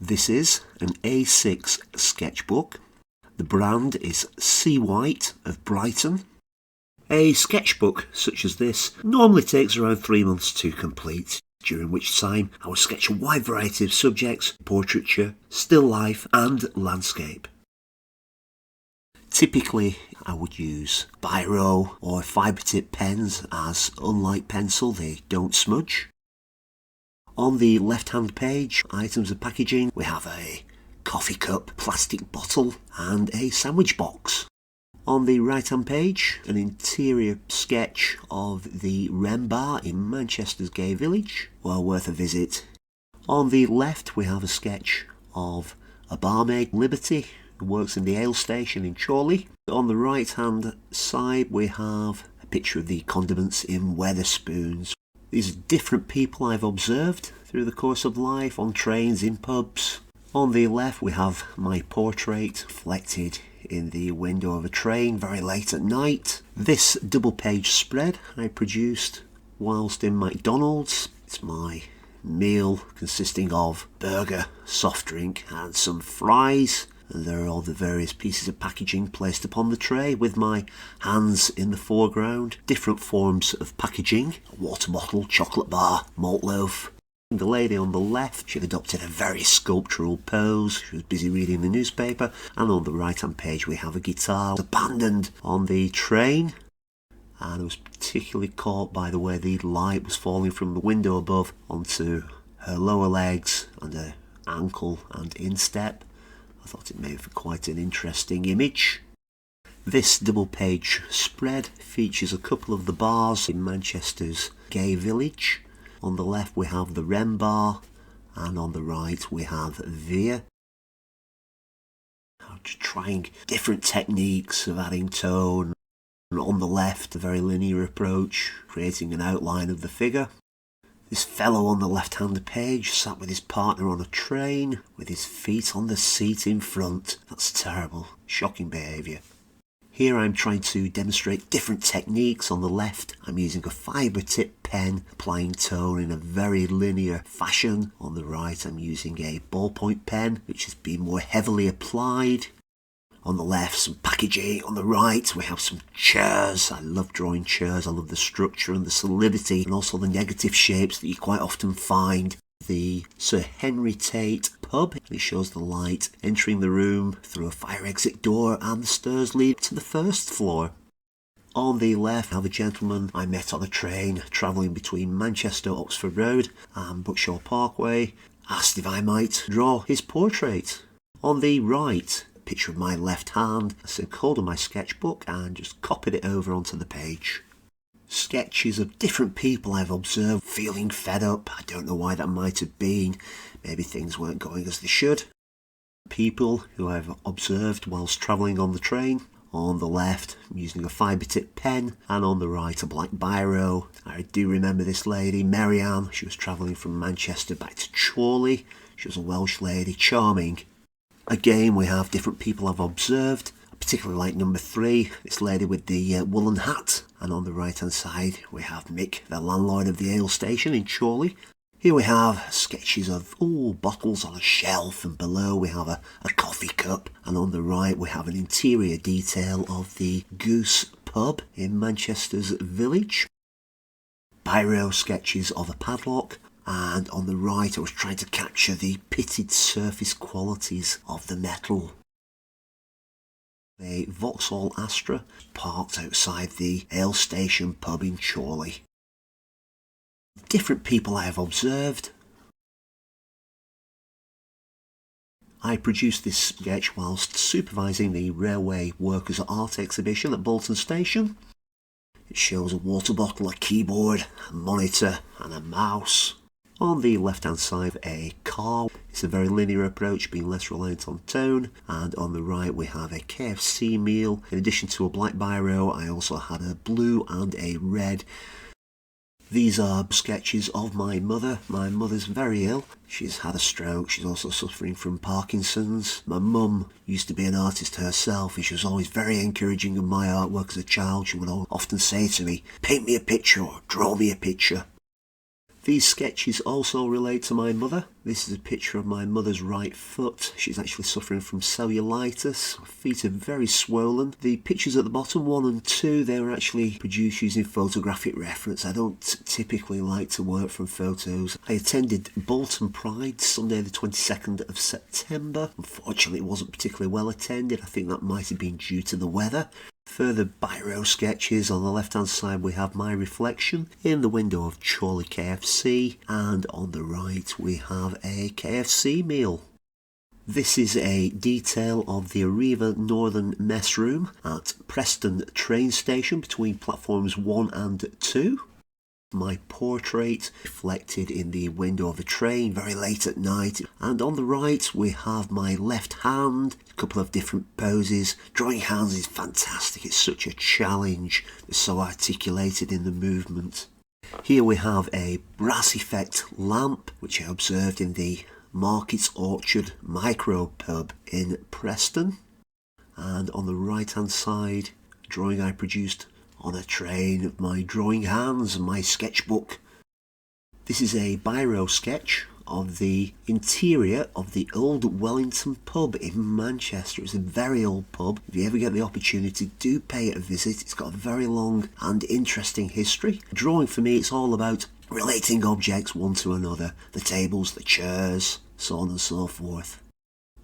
This is an A6 sketchbook. The brand is Sea White of Brighton. A sketchbook such as this normally takes around 3 months to complete, during which time I will sketch a wide variety of subjects: portraiture, still life and landscape. Typically I would use biro or fibre tip pens, as unlike pencil they don't smudge. On the left hand page, items of packaging, we have a coffee cup, plastic bottle and a sandwich box. On the right hand page, an interior sketch of the Wren Bar in Manchester's gay village, well worth a visit. On the left we have a sketch of a barmaid, Liberty, who works in the ale station in Chorley. On the right hand side we have a picture of the condiments in Wetherspoons. These are different people I've observed through the course of life, on trains, in pubs. On the left we have my portrait reflected in the window of a train very late at night. This double page spread I produced whilst in McDonalds. It's my meal consisting of burger, soft drink and some fries. And there are all the various pieces of packaging placed upon the tray with my hands in the foreground. Different forms of packaging: a water bottle, chocolate bar, malt loaf. The lady on the left, she adopted a very sculptural pose. She was busy reading the newspaper. And on the right hand page we have a guitar abandoned on the train. And I was particularly caught by the way the light was falling from the window above onto her lower legs and her ankle and instep. I thought it made for quite an interesting image. This double page spread features a couple of the bars in Manchester's gay village. On the left we have the Wren Bar and on the right we have Veer. I'm just trying different techniques of adding tone. On the left, a very linear approach, creating an outline of the figure. This fellow on the left-hand page sat with his partner on a train, with his feet on the seat in front. That's terrible. Shocking behaviour. Here I'm trying to demonstrate different techniques. On the left, I'm using a fibre tip pen, applying tone in a very linear fashion. On the right, I'm using a ballpoint pen, which has been more heavily applied. On the left, some packaging. On the right, we have some chairs. I love drawing chairs. I love the structure and the solidity and also the negative shapes that you quite often find. The Sir Henry Tate pub. It shows the light entering the room through a fire exit door and the stairs lead to the first floor. On the left, I have a gentleman I met on a train travelling between Manchester Oxford Road and Buckshaw Parkway. Asked if I might draw his portrait. On the right, picture of my left hand. I took hold of my sketchbook and just copied it over onto the page. Sketches of different people I've observed feeling fed up. I don't know why that might have been. Maybe things weren't going as they should. People who I've observed whilst travelling on the train. On the left, I'm using a fibre tip pen, and on the right, a black biro. I do remember this lady, Mary Ann. She was travelling from Manchester back to Chorley. She was a Welsh lady, charming. Again, we have different people I've observed. I particularly like number 3, this lady with the woolen hat. And on the right hand side we have Mick, the landlord of the ale station in Chorley. Here we have sketches of bottles on a shelf, and below we have a coffee cup. And on the right we have an interior detail of the Goose pub in Manchester's village. Biro sketches of a padlock. And on the right I was trying to capture the pitted surface qualities of the metal. A Vauxhall Astra parked outside the ale station pub in Chorley. Different people I have observed. I produced this sketch whilst supervising the Railway Workers' Art exhibition at Bolton Station. It shows a water bottle, a keyboard, a monitor and a mouse. On the left hand side, a car. It's a very linear approach, being less reliant on tone. And on the right we have a KFC meal. In addition to a black biro, I also had a blue and a red. These are sketches of my mother. My mother's very ill. She's had a stroke. She's also suffering from Parkinson's. My mum used to be an artist herself, and she was always very encouraging of my artwork as a child. She would often say to me, "Paint me a picture," or "Draw me a picture." These sketches also relate to my mother. This is a picture of my mother's right foot. She's actually suffering from cellulitis. Her feet are very swollen. The pictures at the bottom, 1 and 2, they were actually produced using photographic reference. I don't typically like to work from photos. I attended Bolton Pride Sunday the 22nd of September. Unfortunately, it wasn't particularly well attended. I think that might have been due to the weather. Further biro sketches. On the left hand side we have my reflection in the window of Chorley KFC, and on the right we have a KFC meal. This is a detail of the Arriva Northern Mess Room at Preston train station between platforms 1 and 2. My portrait reflected in the window of a train very late at night, and on the right we have my left hand, a couple of different poses. Drawing hands is fantastic, it's such a challenge, it's so articulated in the movement. Here we have a brass effect lamp which I observed in the Market's Orchard micro pub in Preston, and on the right hand side, a drawing I produced on a train of my drawing hands and my sketchbook. This is a biro sketch of the interior of the Old Wellington pub in Manchester. It's a very old pub. If you ever get the opportunity, do pay it a visit. It's got a very long and interesting history. Drawing for me, it's all about relating objects one to another. The tables, the chairs, so on and so forth.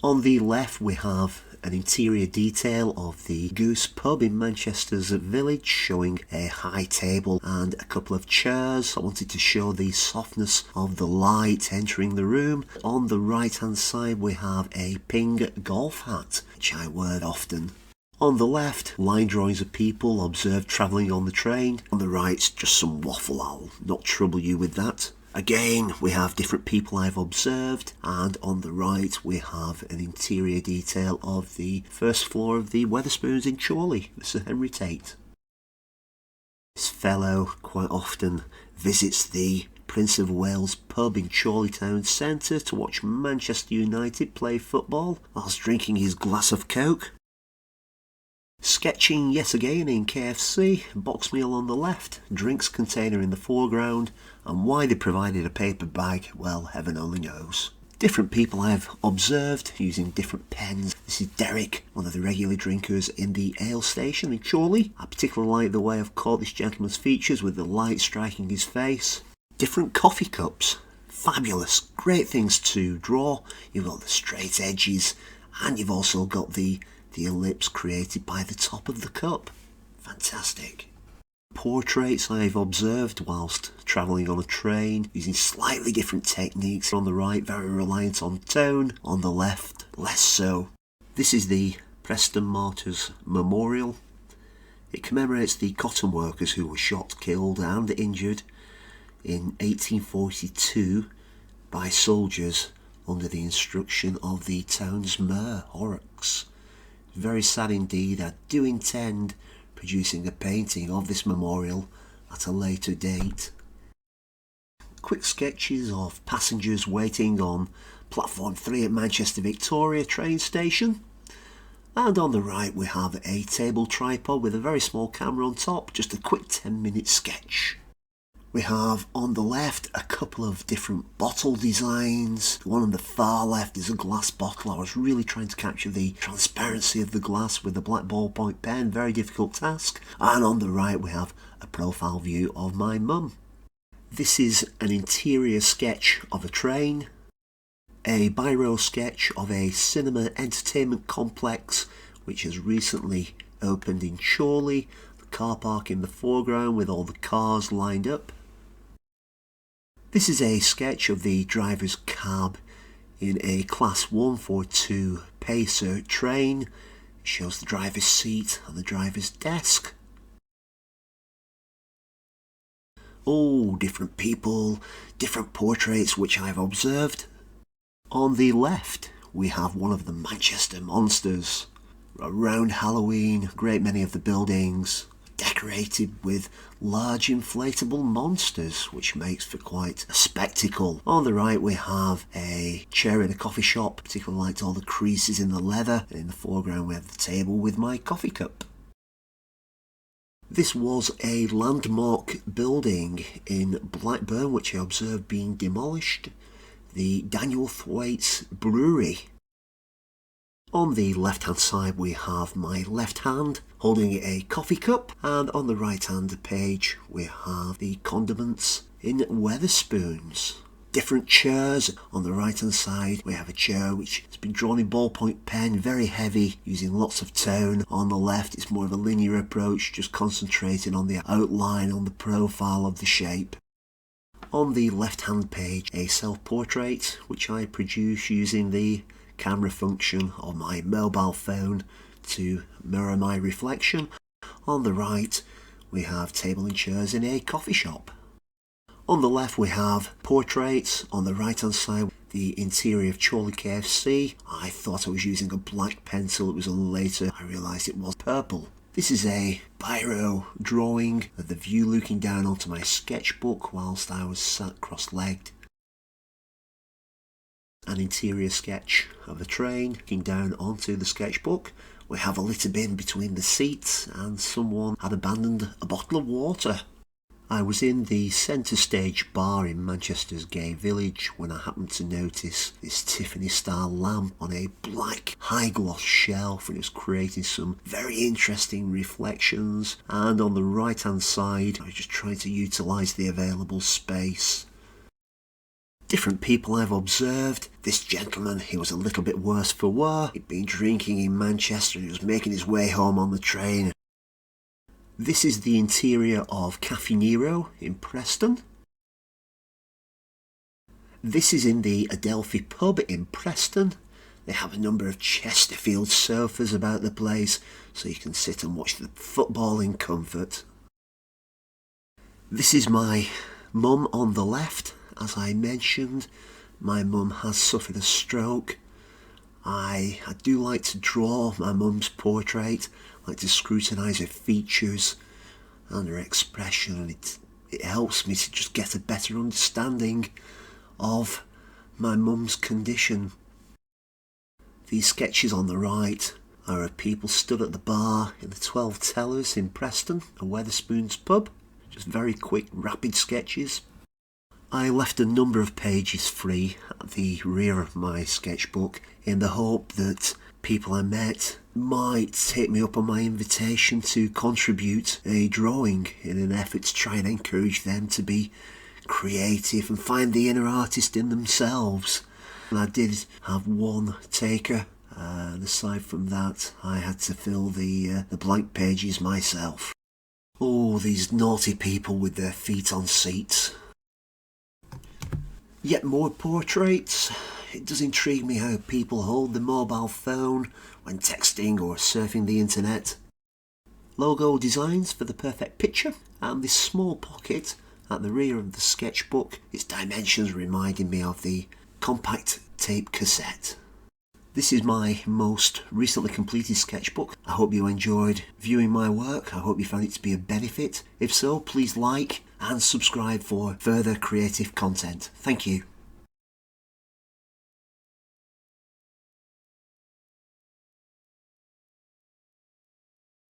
On the left we have an interior detail of the Goose pub in Manchester's village, showing a high table and a couple of chairs. I wanted to show the softness of the light entering the room. On the right hand side we have a ping golf hat, which I wear often. On the left, line drawings of people observed travelling on the train. On the right, just some waffle. I'll not trouble you with that. Again, we have different people I've observed, and on the right we have an interior detail of the first floor of the Wetherspoons in Chorley, Sir Henry Tate. This fellow quite often visits the Prince of Wales pub in Chorley Town Centre to watch Manchester United play football whilst drinking his glass of Coke. Sketching yet again in KFC, box meal on the left, drinks container in the foreground, and why they provided a paper bag, well, heaven only knows. Different people I've observed using different pens. This is Derek, one of the regular drinkers in the ale station in Chorley. I particularly like the way I've caught this gentleman's features with the light striking his face. Different coffee cups, fabulous, great things to draw. You've got the straight edges, and you've also got the ellipse created by the top of the cup. Fantastic. Portraits I've observed whilst travelling on a train, using slightly different techniques. On the right, very reliant on tone. On the left, less so. This is the Preston Martyrs Memorial. It commemorates the cotton workers who were shot, killed and injured in 1842 by soldiers under the instruction of the town's mayor, Horrocks. Very sad indeed. I do intend producing a painting of this memorial at a later date. Quick sketches of passengers waiting on platform 3 at Manchester Victoria train station. And on the right we have a table tripod with a very small camera on top, just a quick 10-minute sketch. We have on the left a couple of different bottle designs. The one on the far left is a glass bottle. I was really trying to capture the transparency of the glass with a black ballpoint pen, very difficult task. And on the right we have a profile view of my mum. This is an interior sketch of a train, a biro sketch of a cinema entertainment complex which has recently opened in Chorley, the car park in the foreground with all the cars lined up. This is a sketch of the driver's cab in a Class 142 Pacer train. It shows the driver's seat and the driver's desk. Oh, different people, different portraits which I've observed. On the left we have one of the Manchester monsters. Around Halloween, a great many of the buildings decorated with large inflatable monsters, which makes for quite a spectacle. On the right we have a chair in a coffee shop, particularly liked all the creases in the leather, and in the foreground we have the table with my coffee cup. This was a landmark building in Blackburn which I observed being demolished, the Daniel Thwaites Brewery. On the left hand side we have my left hand holding a coffee cup, and on the right hand page we have the condiments in Wetherspoons. Different chairs. On the right hand side we have a chair which has been drawn in ballpoint pen, very heavy, using lots of tone. On the left it's more of a linear approach, just concentrating on the outline, on the profile of the shape. On the left hand page a self-portrait which I produce using the camera function on my mobile phone to mirror my reflection. On the right we have table and chairs in a coffee shop. On the left we have portraits. On the right hand side the interior of Chorley KFC. I thought I was using a black pencil, it was only later I realised it was purple. This is a biro drawing of the view looking down onto my sketchbook whilst I was sat cross-legged. An interior sketch of a train looking down onto the sketchbook. We have a litter bin between the seats and someone had abandoned a bottle of water. I was in the centre stage bar in Manchester's Gay Village when I happened to notice this Tiffany style lamp on a black high gloss shelf, and it was creating some very interesting reflections. And on the right hand side I was just trying to utilise the available space. Different people I've observed. This gentleman, he was a little bit worse for wear. He'd been drinking in Manchester and he was making his way home on the train. This is the interior of Caffe Nero in Preston. This is in the Adelphi pub in Preston. They have a number of Chesterfield sofas about the place so you can sit and watch the football in comfort. This is my mum on the left. As I mentioned, my mum has suffered a stroke. I do like to draw my mum's portrait, I like to scrutinise her features and her expression, and it helps me to just get a better understanding of my mum's condition. These sketches on the right are of people stood at the bar in the 12 Tellers in Preston, a Wetherspoons pub. Just very quick, rapid sketches. I left a number of pages free at the rear of my sketchbook in the hope that people I met might take me up on my invitation to contribute a drawing in an effort to try and encourage them to be creative and find the inner artist in themselves. And I did have one taker, and aside from that I had to fill the blank pages myself. Oh, these naughty people with their feet on seats. Yet more portraits. It does intrigue me how people hold the mobile phone when texting or surfing the internet. Logo designs for the perfect picture, and this small pocket at the rear of the sketchbook, its dimensions reminding me of the compact tape cassette. This is my most recently completed sketchbook. I hope you enjoyed viewing my work. I hope you found it to be a benefit. If so, please like and subscribe for further creative content. Thank you.